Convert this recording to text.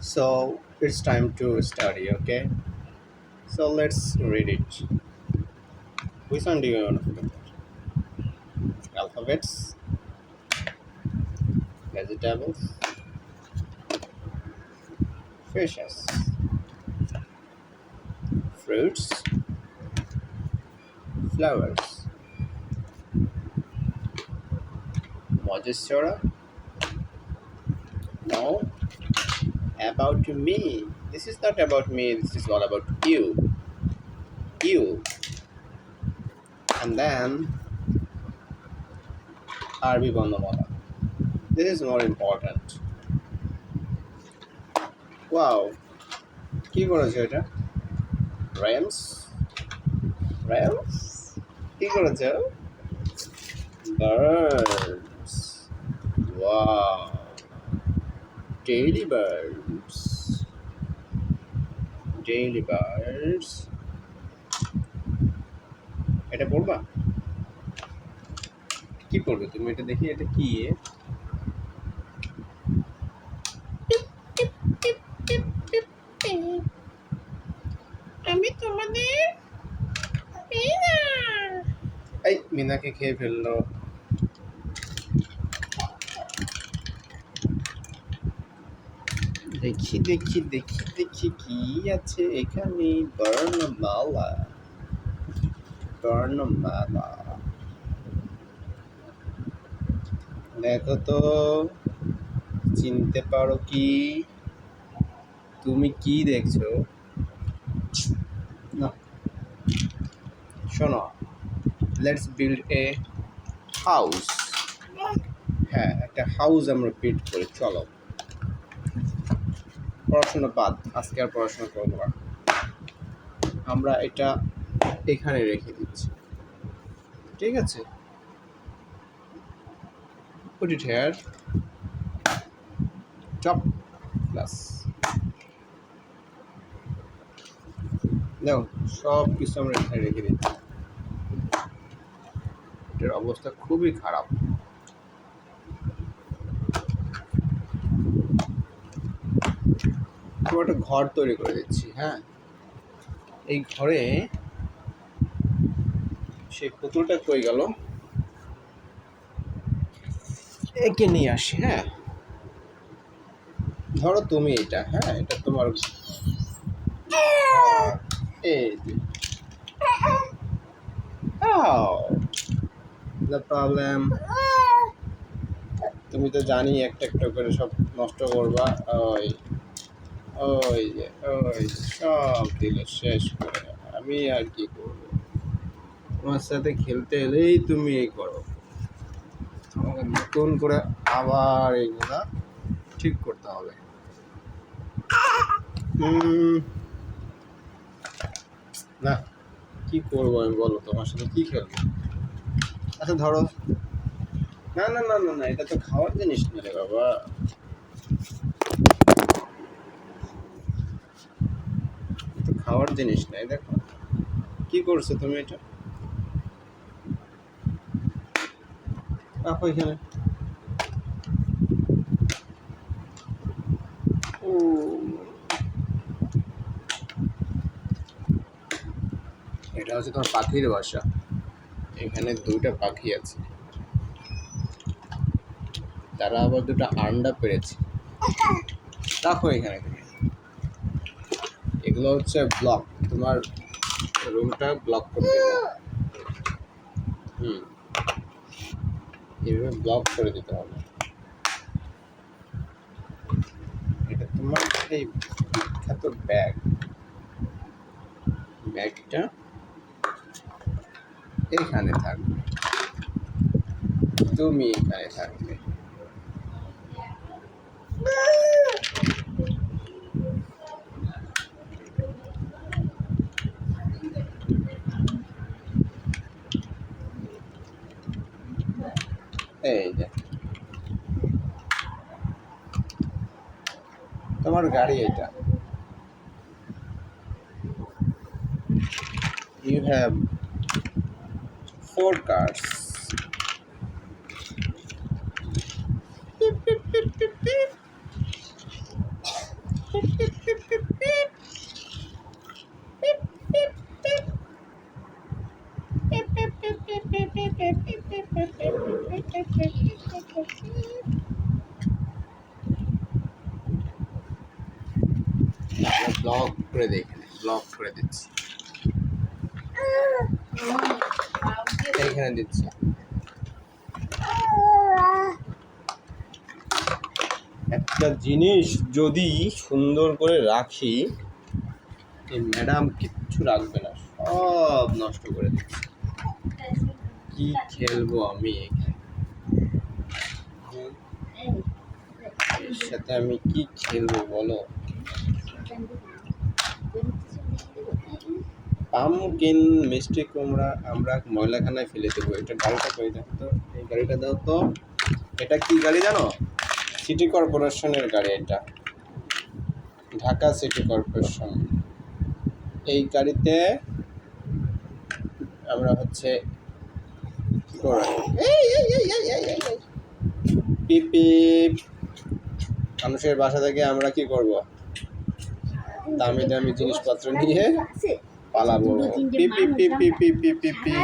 So it's time to study, okay? So let's read it. Which one do you want to forget? Alphabets, vegetables, fishes, fruits, flowers, moisture. No, about me. This is not about me, this is all about you. You. And then Arbi Bandamala. This is more important. Wow. কি করেছো এটা? Rams? Rams? কি করেছো? Birds. Wow. Daily birds. Daily birds. এটা পড়বা? কি পড়বে তুমি? এটা দেখি, এটা কি? আমি তোমাদের মিনা। এই মিনাকে খেয়ে ফেললো। দেখি দেখি দেখি দেখি কি আছে এখানে। বর্ণমালা, বর্ণমালা। দেখো তো, চিনতে পারো কি? তুমি কি দেখছো? না, শোনো, লেটস বিল্ড এ হাউস। হ্যাঁ, একটা হাউস আমরা বিল্ড করি, চলো। পড়াশোনা বাদ, আজকে আর পড়াশোনা করবো না। আমরা এটা এখানে রেখে দিচ্ছি, ঠিক আছে? Put it here. Top class. দেখো, সব কিছু আমরা এখানে রেখে দিচ্ছি। এটার অবস্থা খুবই খারাপ। আমরা একটা ঘর তৈরি করে দিচ্ছি। হ্যাঁ, এই ঘরে সেই পুতুলটা কই গেল? একে নিয়ে আসি। হ্যাঁ, ধরো তুমি এটা। হ্যাঁ, এটা তোমার ঘর। এই যে, no problem. তুমি তো জানি একটা একটা করে সব নষ্ট করবা। ওই ওই যে, ওই সব দিলে শেষ করে। আমি আর কি করবো? তোমার সাথে খেলতে এলেই তুমি এই করো। আমাকে নতুন করে আবার এইগুলা ঠিক করতে হবে। না, কি করবো আমি, বলো? তোমার সাথে কি খেলবো? আচ্ছা ধরো, না না না না না, এটা তো খাওয়ার জিনিস না রে বাবা। এটা খাওয়ার জিনিস নাই। দেখো কি করছো তুমি, এটা রাখো এখানে। এটা হচ্ছে তোমার পাখির বাসা। এখানে দুইটা পাখি আছে, তারা আবার দুটো আন্ডা পেড়েছে। রাখো এখানে তুমি। এগুলো হচ্ছে ব্লক, তোমার রুমটা ব্লক করে দিবে। এইভাবে ব্লক করে দিতে হবে। এটা তোমার এই বিখ্যাত ব্যাগটা এখানে থাকবে, তুমি এখানে থাকবে। এই যে তোমার গাড়ি এটা। You have 4 cars. ব্লক করে দেখে ব্লক করে দিচ্ছি, এইখানে দিচ্ছি। একটা জিনিস যদি সুন্দর করে রাখি, এই ম্যাডাম কিচ্ছু রাখবে না, সব নষ্ট করে দিচ্ছে। কি খেলবো আমি এখানে, এর সাথে আমি কি খেলবো বলো? পামকিন মিষ্টি কুমড়া আমরা ময়লাখানায় ফেলে দেবো। এটা গাড়িটা করে দাও তো, এই গাড়িটা দাও তো। এটা কি গাড়ি জানো? সিটি কর্পোরেশনের গাড়ি এটা, ঢাকা সিটি কর্পোরেশন। এই গাড়িতে আমরা হচ্ছে পিপি মানুষের বাসা থেকে আমরা কি করব, দামি দামি জিনিসপত্র নিয়ে পালাবো। পিপি পিপি পিপি পিপি।